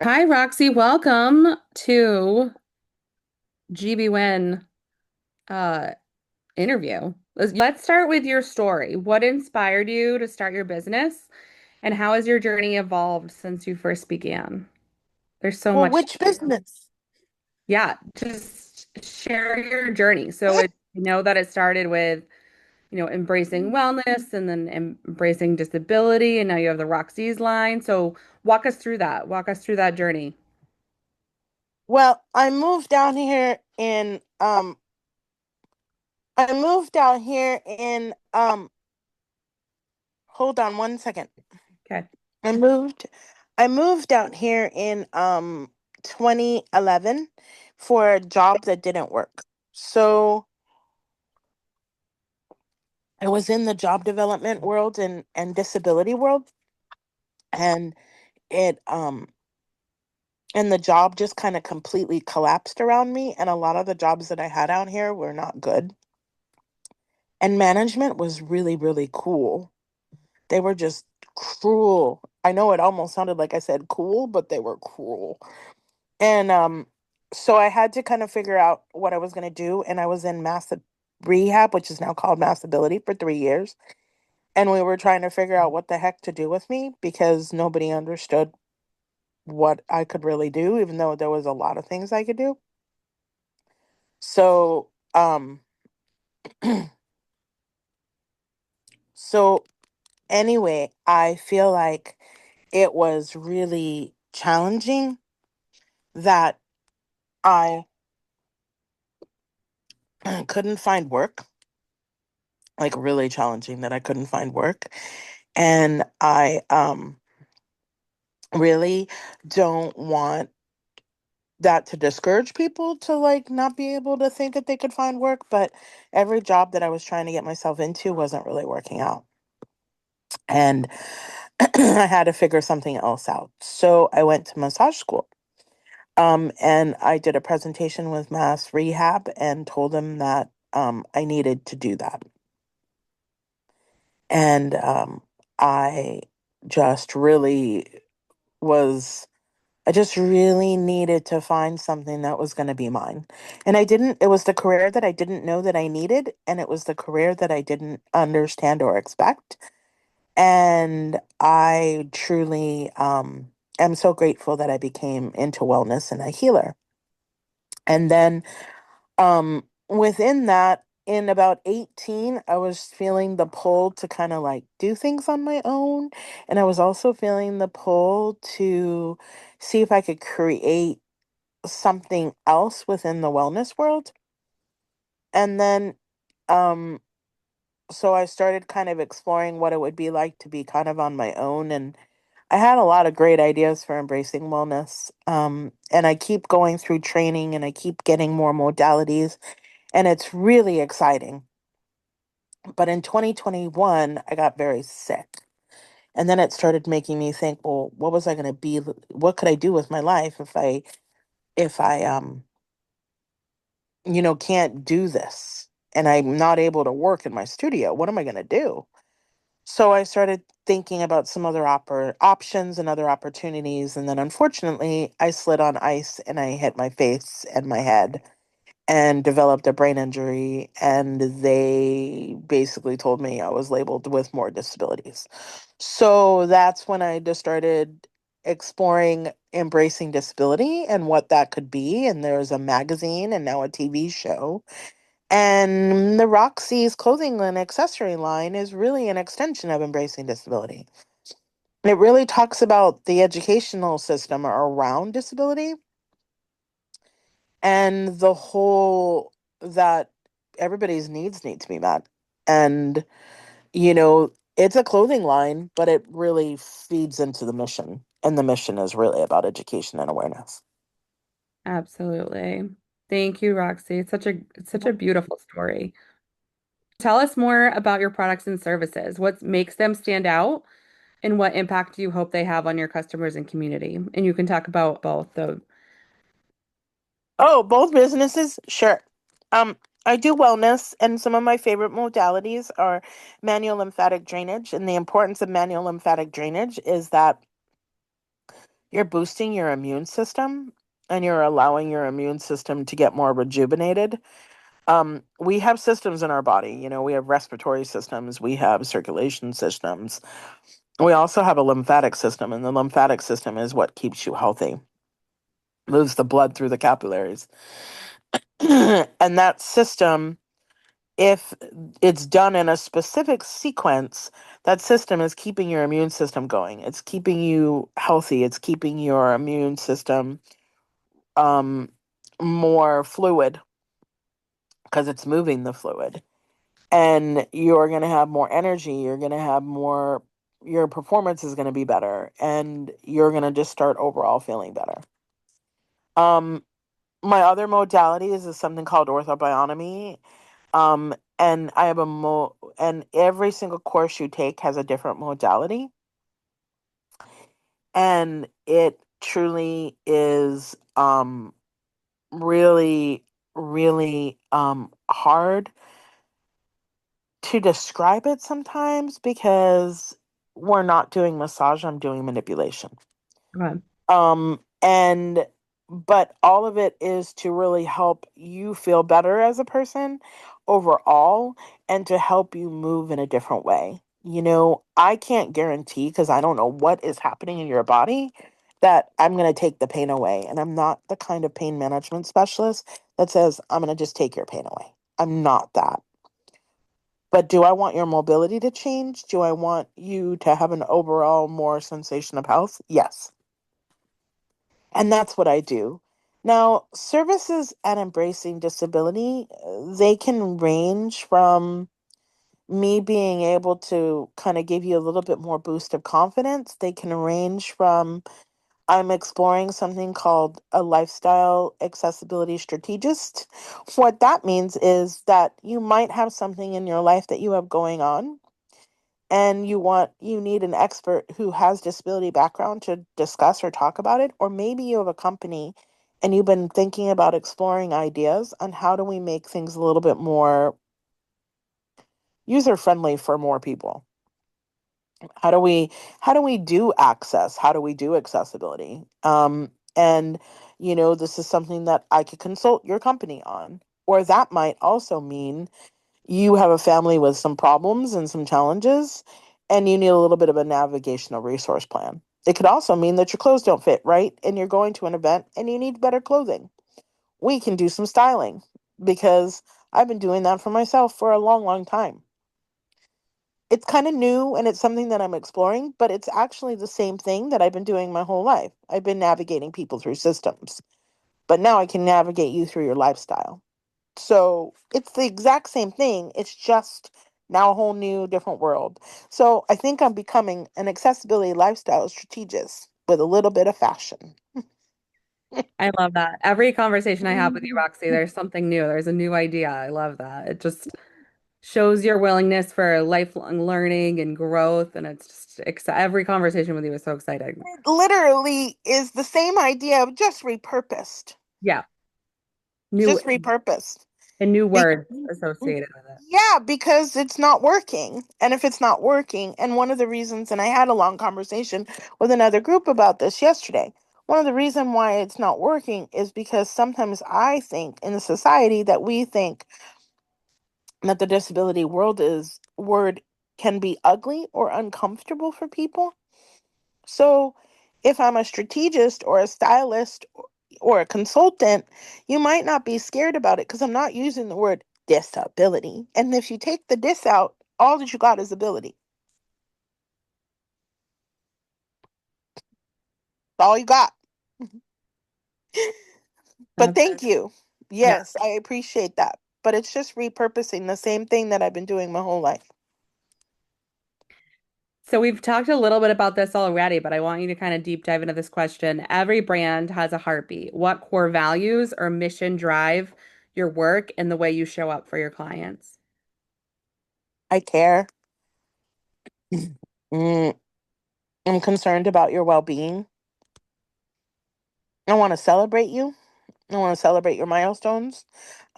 Hi, Roxy. Welcome to GB uh interview. Let's start with your story. What inspired you to start your business, and how has your journey evolved since you first began? There's so Well, much. which business? Yeah, just share your journey. I know that it started with, embracing wellness and then embracing disability, and now you have the Roxy's line. So walk us through that. Walk us through that journey. Well, I moved down here in hold on one second. Okay. I moved I moved out here in 2011 for a job that didn't work. So, I was in the job development world and disability world, and it and the job just kind of completely collapsed around me, and a lot of the jobs that I had out here were not good. And management was really, really cool. They were just cruel. I know it almost sounded like I said cool, but they were cruel. And so I had to kind of figure out what I was going to do, and I was in massive rehab, which is now called Massability, for 3 years. And we were trying to figure out what the heck to do with me because nobody understood what I could really do, even though there was a lot of things I could do. So, so anyway, I feel like it was really challenging that I couldn't find work, like really challenging that I couldn't find work. And I really don't want that to discourage people to like not be able to think that they could find work, but every job that I was trying to get myself into wasn't really working out. And I had to figure something else out. So I went to massage school. And I did a presentation with Mass Rehab and told them that I needed to do that. And I just really was, I just really needed to find something that was going to be mine. And it was the career that I didn't know that I needed, and it was the career that I didn't understand or expect. And I truly am so grateful that I became into wellness and a healer. And then within that, in about 18, I was feeling the pull to kind of like do things on my own. And I was also feeling the pull to see if I could create something else within the wellness world. And then, um, so I started kind of exploring what it would be like to be kind of on my own. And I had a lot of great ideas for embracing wellness. And I keep going through training and I keep getting more modalities, and it's really exciting. But in 2021, I got very sick. And then it started making me think, well, what was I going to be? What could I do with my life if I can't do this and I'm not able to work in my studio? What am I going to do? So I started thinking about some other options and other opportunities. And then unfortunately, I slid on ice and I hit my face and my head and developed a brain injury. And they basically told me I was labeled with more disabilities. So that's when I just started exploring embracing disability and what that could be. And there's a magazine and now a TV show. And the Roxy's clothing and accessory line is really an extension of embracing disability. It really talks about the educational system around disability and the whole that everybody's needs need to be met. And, it's a clothing line, but it really feeds into the mission. And the mission is really about education and awareness. Absolutely. Thank you, Roxy. It's such a beautiful story. Tell us more about your products and services. What makes them stand out, and what impact do you hope they have on your customers and community? And you can talk about both. So, Oh, both businesses? Sure. Um, I do wellness, and some of my favorite modalities are manual lymphatic drainage. And the importance of manual lymphatic drainage is that you're boosting your immune system and you're allowing your immune system to get more rejuvenated. We have systems in our body. We have respiratory systems, we have circulation systems. We also have a lymphatic system, and the lymphatic system is what keeps you healthy, moves the blood through the capillaries. And that system, if it's done in a specific sequence, that system is keeping your immune system going. It's keeping you healthy. It's keeping your immune system um, more fluid because it's moving the fluid. And you're going to have more energy. You're going to have more, your performance is going to be better. And you're going to just start overall feeling better. Um, my other modalities is something called orthobionomy. And I have and every single course you take has a different modality. And it truly is really, really hard to describe it sometimes because we're not doing massage, I'm doing manipulation. Okay. And but all of it is to really help you feel better as a person overall and to help you move in a different way. I can't guarantee because I don't know what is happening in your body that I'm going to take the pain away. And I'm not the kind of pain management specialist that says, I'm going to just take your pain away. I'm not that. But do I want your mobility to change? Do I want you to have an overall more sensation of health? Yes. And that's what I do. Now, services at Embracing Disability, they can range from me being able to kind of give you a little bit more boost of confidence. They can range from I'm exploring something called a lifestyle accessibility strategist. What that means is that you might have something in your life that you have going on and you need an expert who has disability background to discuss or talk about it, or maybe you have a company and you've been thinking about exploring ideas on how do we make things a little bit more user friendly for more people. How do we do access? How do we do accessibility? And this is something that I could consult your company on, or that might also mean you have a family with some problems and some challenges, and you need a little bit of a navigational resource plan. It could also mean that your clothes don't fit right, and you're going to an event and you need better clothing. We can do some styling because I've been doing that for myself for a long, long time. It's kind of new and it's something that I'm exploring, but it's actually the same thing that I've been doing my whole life. I've been navigating people through systems, but now I can navigate you through your lifestyle. So it's the exact same thing. It's just now a whole new, different world. So I think I'm becoming an accessibility lifestyle strategist with a little bit of fashion. I love that. Every conversation I have with you, Roxy, there's something new. There's a new idea. I love that. It just shows your willingness for lifelong learning and growth. And it's just every conversation with you is so exciting. It literally is the same idea, just repurposed. Yeah. New Just repurposed. and new Be- words associated with it. yeah, because it's not working. And if it's not working, and one of the reasons, and I had a long conversation with another group about this yesterday. One of the reasons why it's not working is because sometimes I think in the society that we think that the disability word can be ugly or uncomfortable for people. So if I'm a strategist or a stylist or a consultant, you might not be scared about it because I'm not using the word disability. And if you take the dis out, all that you got is ability. That's all you got. But That's thank you. yeah. Yes, I appreciate that. But it's just repurposing the same thing that I've been doing my whole life. So we've talked a little bit about this already, but I want you to kind of deep dive into this question. Every brand has a heartbeat. What core values or mission drive your work and the way you show up for your clients? I care. Mm, I'm concerned about your well being. I want to celebrate you. I want to celebrate your milestones.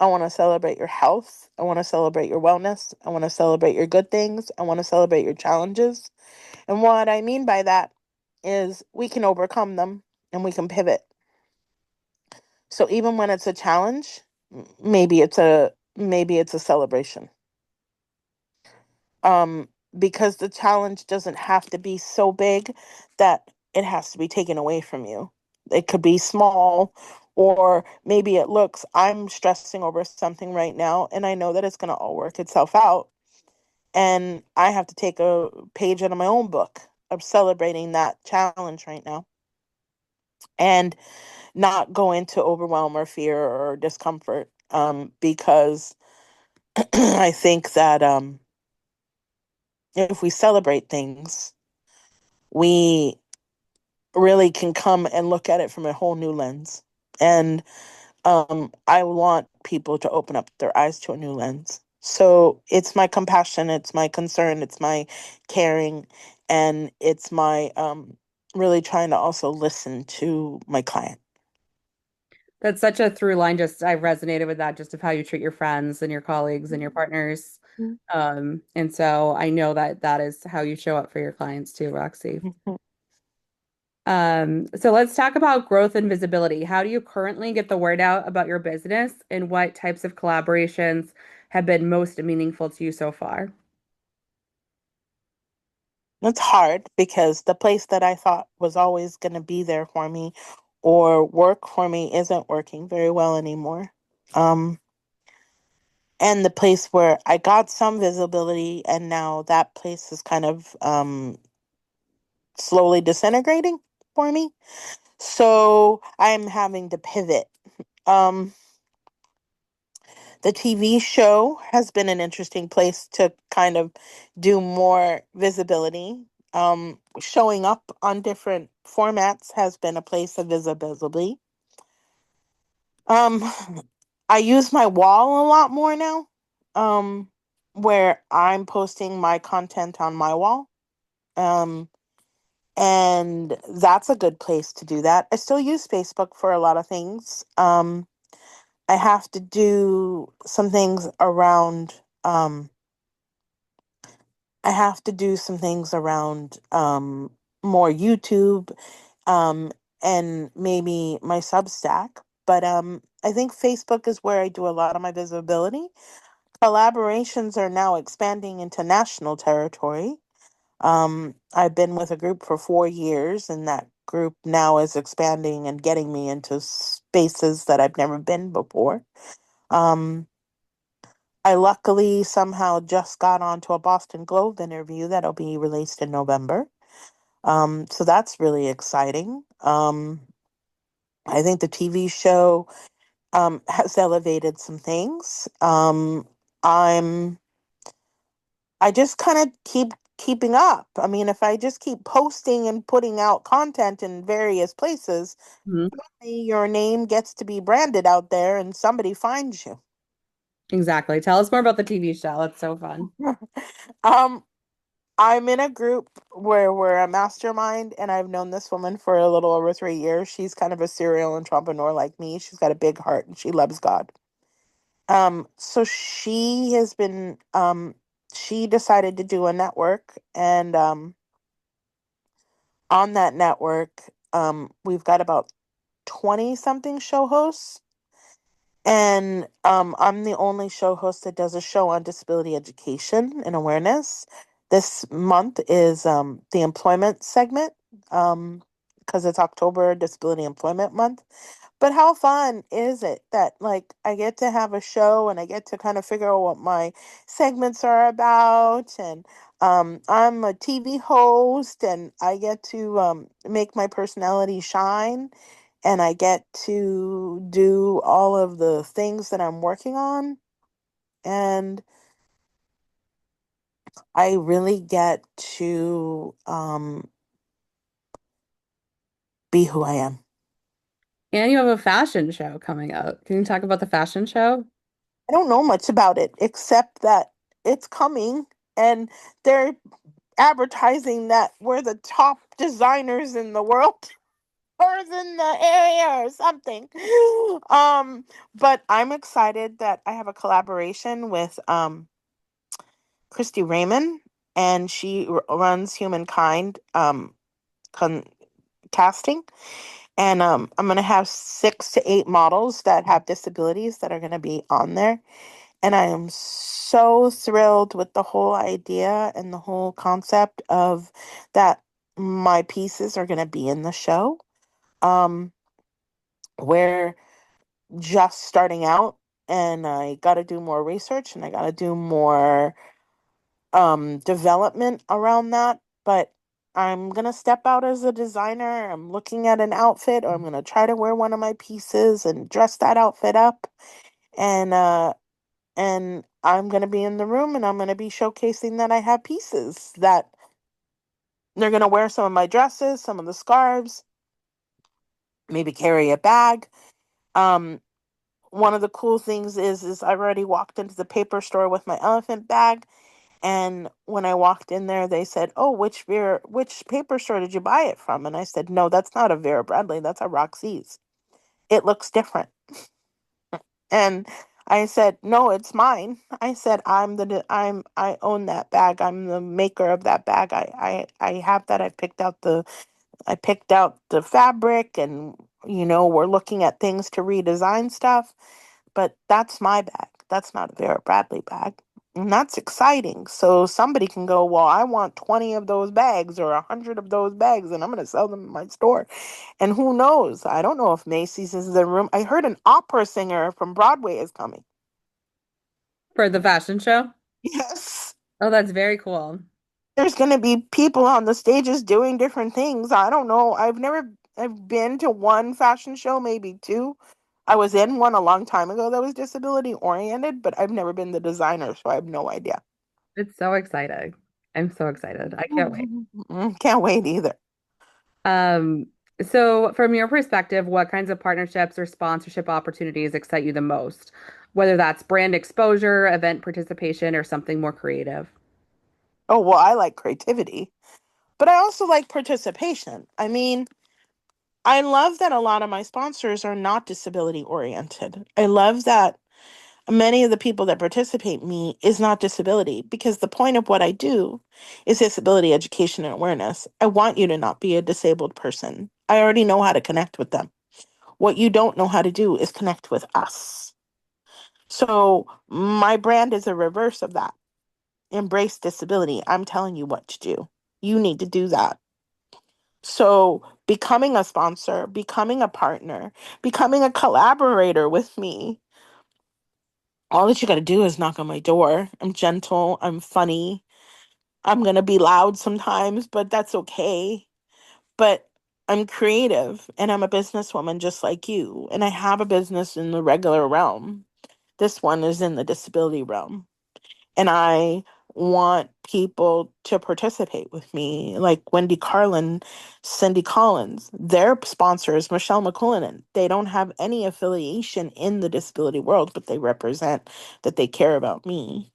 I want to celebrate your health. I want to celebrate your wellness. I want to celebrate your good things. I want to celebrate your challenges. And what I mean by that is we can overcome them and we can pivot. So even when it's a challenge, maybe it's a celebration. Um, because the challenge doesn't have to be so big that it has to be taken away from you. It could be small, or maybe it looks, I'm stressing over something right now, and I know that it's going to all work itself out. And I have to take a page out of my own book of celebrating that challenge right now and not go into overwhelm or fear or discomfort. Because I think that if we celebrate things, we really can come and look at it from a whole new lens. And I want people to open up their eyes to a new lens. So it's my compassion, it's my concern, it's my caring, and it's my really trying to also listen to my client. That's such a through line. Just I resonated with that, just of how you treat your friends and your colleagues and your partners. And so I know that that is how you show up for your clients too, Roxy. Mhm. So let's talk about growth and visibility. How do you currently get the word out about your business, and what types of collaborations have been most meaningful to you so far? It's hard because the place that I thought was always going to be there for me or work for me isn't working very well anymore. Um, and the place where I got some visibility, and now that place is kind of slowly disintegrating for me. So I'm having to pivot. Um, the TV show has been an interesting place to kind of do more visibility. Showing up on different formats has been a place of visibility. Um, I use my wall a lot more now, um, where I'm posting my content on my wall. Um, and that's a good place to do that. I still use Facebook for a lot of things. I have to do some things around I have to do some things around more YouTube um and maybe my Substack. But I think Facebook is where I do a lot of my visibility. Collaborations are now expanding into national territory. I've been with a group for 4 years, and that group now is expanding and getting me into spaces that I've never been before. Um, I luckily somehow just got onto a Boston Globe interview that'll be released in November. So that's really exciting. I think the TV show has elevated some things. I'm I just kind of keeping up. I mean, if I just keep posting and putting out content in various places, Mhm. your name gets to be branded out there and somebody finds you. Exactly. Tell us more about the TV show. It's so fun. um, I'm in a group where we're a mastermind, and I've known this woman for a little over 3 years. She's kind of a serial entrepreneur like me. She's got a big heart and she loves God. So she decided to do a network, and on that network, we've got about 20 something show hosts. And I'm the only show host that does a show on disability education and awareness. This month is the employment segment, because it's October Disability Employment Month. But how fun is it that like I get to have a show and I get to kind of figure out what my segments are about, and I'm a TV host and I get to make my personality shine, and I get to do all of the things that I'm working on, and I really get to be who I am. And you have a fashion show coming out. Can you talk about the fashion show? I don't know much about it except that it's coming, and they're advertising that we're the top designers in the world or in the area or something. Um, but I'm excited that I have a collaboration with Christy Raymond, and she runs Humankind. casting. And I'm going to have 6 to 8 models that have disabilities that are going to be on there. And I am so thrilled with the whole idea and the whole concept of that my pieces are going to be in the show. Um, we're just starting out, and I got to do more research and I got to do more development around that. But I'm going to step out as a designer. I'm looking at an outfit, or I'm going to try to wear one of my pieces and dress that outfit up. And I'm going to be in the room and I'm going to be showcasing that I have pieces that they're going to wear some of my dresses, some of the scarves, maybe carry a bag. Um, One of the cool things is I've already walked into the paper store with my elephant bag. And when I walked in there, they said, "Oh, which paper store did you buy it from?" And I said, "No, that's not a Vera Bradley. That's a Roxease. It looks different." And I said, "No, it's mine." I said, I own that bag. I'm the maker of that bag. I have that. I picked out the fabric, and we're looking at things to redesign stuff, but that's my bag. That's not a Vera Bradley bag. And that's exciting. So somebody can go, "Well, I want 20 of those bags or 100 of those bags, and I'm going to sell them in my store." And who knows? I don't know if Macy's is in the room. I heard an opera singer from Broadway is coming. For the fashion show? Yes. Oh, that's very cool. There's going to be people on the stages doing different things. I don't know. I've been to one fashion show, maybe two. I was in one a long time ago that was disability oriented, but I've never been the designer, so I have no idea. It's so exciting. I'm so excited. I can't wait. Can't wait either. Um, so from your perspective, what kinds of partnerships or sponsorship opportunities excite you the most? Whether that's brand exposure, event participation, or something more creative. Oh, well, I like creativity, but I also like participation. I mean, I love that a lot of my sponsors are not disability oriented. I love that many of the people that participate me is not disability, because the point of what I do is disability education and awareness. I want you to not be a disabled person. I already know how to connect with them. What you don't know how to do is connect with us. So my brand is a reverse of that. Embrace disability. I'm telling you what to do. You need to do that. So becoming a sponsor, becoming a partner, becoming a collaborator with me, all that you got to do is knock on my door. I'm gentle. I'm funny. I'm going to be loud sometimes, but that's okay. But I'm creative and I'm a businesswoman just like you. And I have a business in the regular realm. This one is in the disability realm. And I want people to participate with me, like Wendy Carlin, Cindy Collins. Their sponsor is Michelle McCullonan. They don't have any affiliation in the disability world, but they represent that they care about me,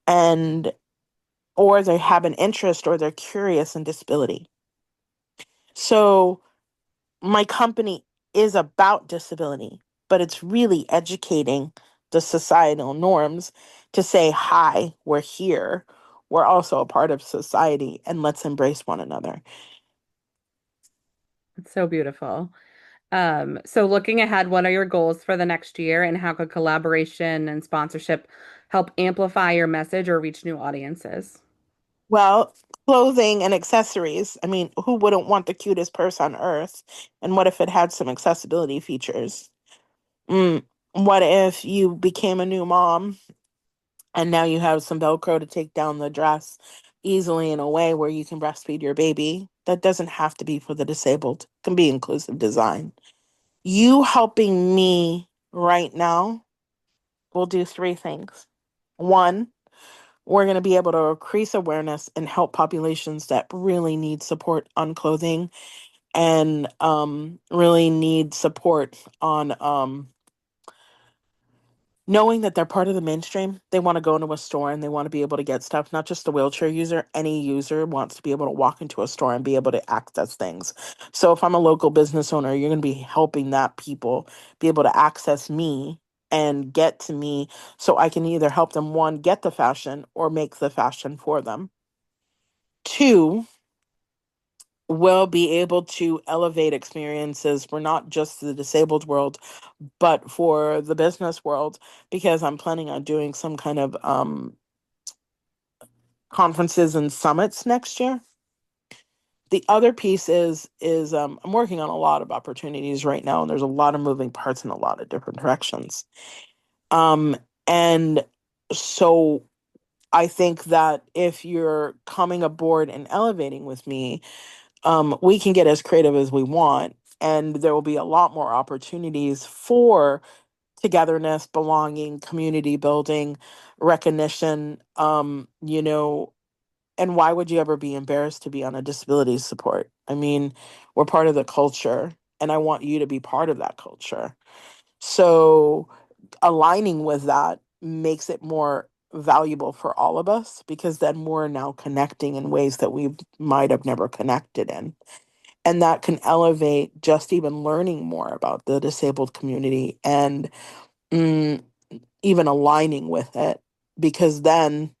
and or they have an interest or they're curious in disability. So my company is about disability, but it's really educating the societal norms to say, "Hi, we're here. We're also a part of society, and let's embrace one another." It's so beautiful. So looking ahead, what are your goals for the next year, and how could collaboration and sponsorship help amplify your message or reach new audiences? Well, clothing and accessories. I mean, who wouldn't want the cutest purse on earth? And what if it had some accessibility features? Mm, what if you became a new mom and now you have some Velcro to take down the dress easily in a way where you can breastfeed your baby? That doesn't have to be for the disabled. It can be inclusive design. You helping me right now will do 3 things. One, we're going to be able to increase awareness and help populations that really need support on clothing, and really need support on knowing that they're part of the mainstream. They want to go into a store and they want to be able to get stuff. Not just a wheelchair user, any user wants to be able to walk into a store and be able to access things. So if I'm a local business owner, you're going to be helping that people be able to access me and get to me, so I can either help them, one, get the fashion or make the fashion for them. Two, will be able to elevate experiences for not just the disabled world, but for the business world, because I'm planning on doing some kind of conferences and summits next year. The other piece is I'm working on a lot of opportunities right now, and there's a lot of moving parts in a lot of different directions. Um, and so I think that if you're coming aboard and elevating with me, we can get as creative as we want, and there will be a lot more opportunities for togetherness, belonging, community building, recognition. And why would you ever be embarrassed to be on a disability support? I mean, we're part of the culture, and I want you to be part of that culture. So aligning with that makes it more valuable for all of us, because then we're now connecting in ways that we might have never connected in. And that can elevate just even learning more about the disabled community and mm, even aligning with it, because then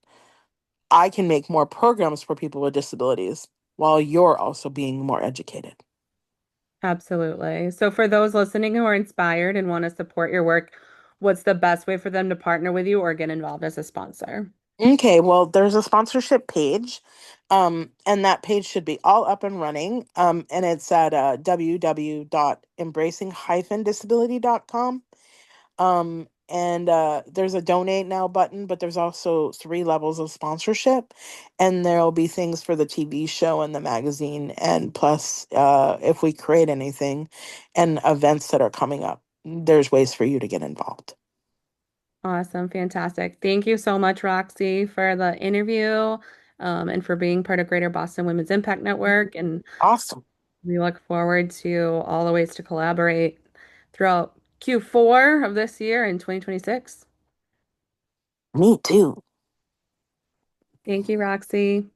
I can make more programs for people with disabilities while you're also being more educated. Absolutely. So for those listening who are inspired and want to support your work, what's the best way for them to partner with you or get involved as a sponsor? Okay, well, there's a sponsorship page, and that page should be all up and running. And it's at www.embracing-disability.com. And there's a donate now button, but there's also three levels of sponsorship, and there'll be things for the TV show and the magazine, and plus, if we create anything and events that are coming up, there's ways for you to get involved. Awesome. Fantastic. Thank you so much, Roxy, for the interview, and for being part of Greater Boston Women's Impact Network. And Awesome. we look forward to all the ways to collaborate throughout Q4 of this year in 2026. Me too. Thank you, Roxy.